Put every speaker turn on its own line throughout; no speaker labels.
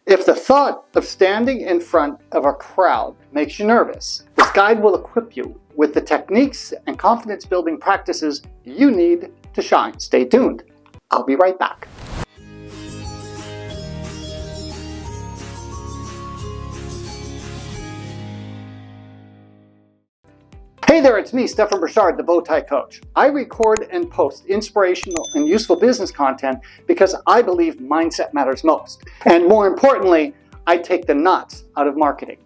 If the thought of standing in front of a crowd makes you nervous, this guide will equip you with the techniques and confidence-building practices you need to shine. Stay tuned. I'll be right back. Hey there, it's me, Stefan Burchard, the Bowtie Coach. I record and post inspirational and useful business content because I believe mindset matters most. And more importantly, I take the knots out of marketing.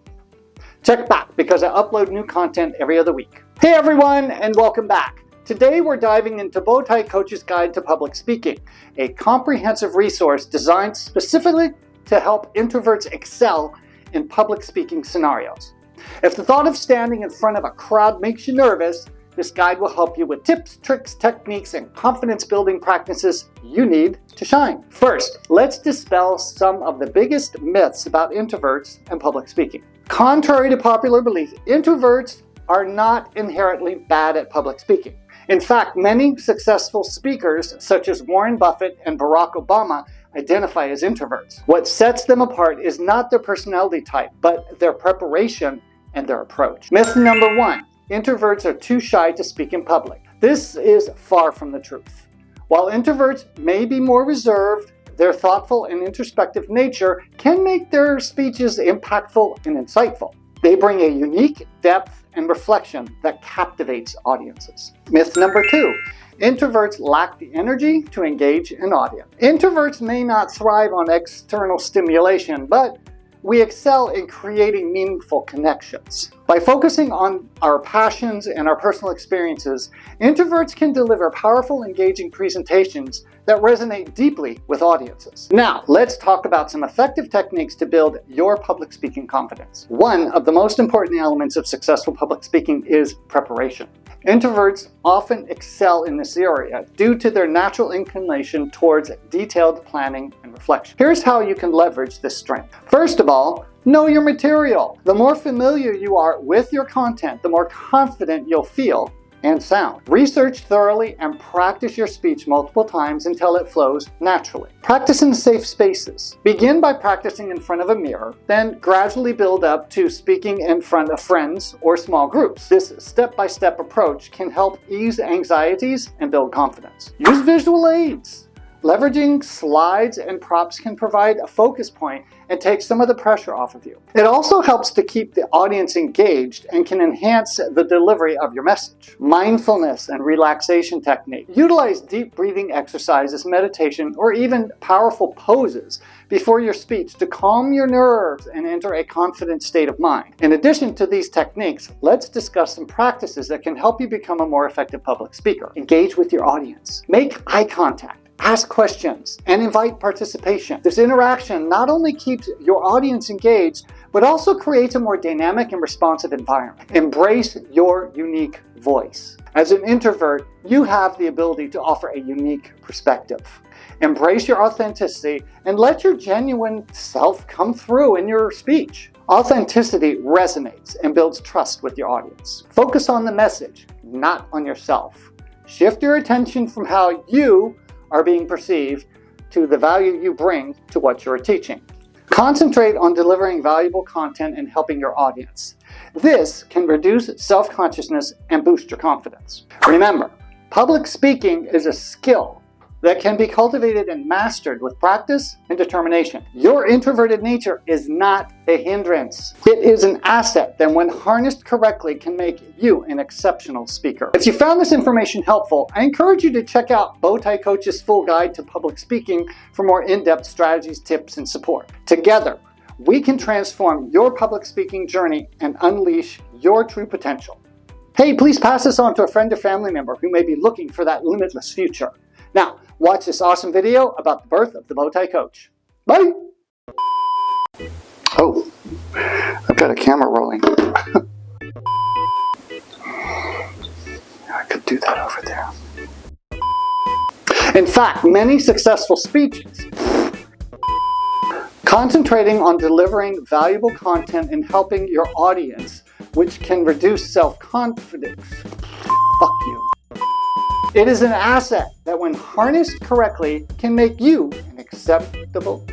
Check back because I upload new content every other week. Hey everyone, and welcome back. Today we're diving into Bowtie Coach's Guide to Public Speaking, a comprehensive resource designed specifically to help introverts excel in public speaking scenarios. If the thought of standing in front of a crowd makes you nervous, this guide will help you with tips, tricks, techniques, and confidence-building practices you need to shine. First, let's dispel some of the biggest myths about introverts and public speaking. Contrary to popular belief, introverts are not inherently bad at public speaking. In fact, many successful speakers, such as Warren Buffett and Barack Obama, identify as introverts. What sets them apart is not their personality type, but their preparation and their approach. Myth number 1, introverts are too shy to speak in public. This is far from the truth. While introverts may be more reserved, their thoughtful and introspective nature can make their speeches impactful and insightful. They bring a unique depth and reflection that captivates audiences. Myth number 2, introverts lack the energy to engage an audience. Introverts may not thrive on external stimulation, but we excel in creating meaningful connections. By focusing on our passions and our personal experiences, introverts can deliver powerful, engaging presentations that resonate deeply with audiences. Now, let's talk about some effective techniques to build your public speaking confidence. One of the most important elements of successful public speaking is preparation. Introverts often excel in this area due to their natural inclination towards detailed planning and reflection. Here's how you can leverage this strength. First of all, know your material. The more familiar you are with your content, the more confident you'll feel and sound. Research thoroughly and practice your speech multiple times until it flows naturally. Practice in safe spaces. Begin by practicing in front of a mirror, then gradually build up to speaking in front of friends or small groups. This step-by-step approach can help ease anxieties and build confidence. Use visual aids. Leveraging slides and props can provide a focus point and take some of the pressure off of you. It also helps to keep the audience engaged and can enhance the delivery of your message. Mindfulness and relaxation technique. Utilize deep breathing exercises, meditation, or even powerful poses before your speech to calm your nerves and enter a confident state of mind. In addition to these techniques, let's discuss some practices that can help you become a more effective public speaker. Engage with your audience. Make eye contact. Ask questions and invite participation. This interaction not only keeps your audience engaged, but also creates a more dynamic and responsive environment. Embrace your unique voice. As an introvert, you have the ability to offer a unique perspective. Embrace your authenticity and let your genuine self come through in your speech. Authenticity resonates and builds trust with your audience. Focus on the message, not on yourself. Shift your attention from how you are being perceived to the value you bring to what you're teaching. Concentrate on delivering valuable content and helping your audience. This can reduce self-consciousness and boost your confidence. Remember, public speaking is a skill that can be cultivated and mastered with practice and determination. Your introverted nature is not a hindrance. It is an asset that, when harnessed correctly, can make you an exceptional speaker. If you found this information helpful, I encourage you to check out Bowtie Coach's full guide to public speaking for more in-depth strategies, tips, and support. Together, we can transform your public speaking journey and unleash your true potential. Hey, please pass this on to a friend or family member who may be looking for that limitless future. Now, watch this awesome video about the birth of the Bowtie Coach. Bye! Oh, I've got a camera rolling. I could do that over there. In fact, many successful speeches concentrating on delivering valuable content and helping your audience, which can reduce self-confidence. Fuck you. It is an asset that, when harnessed correctly, can make you an acceptable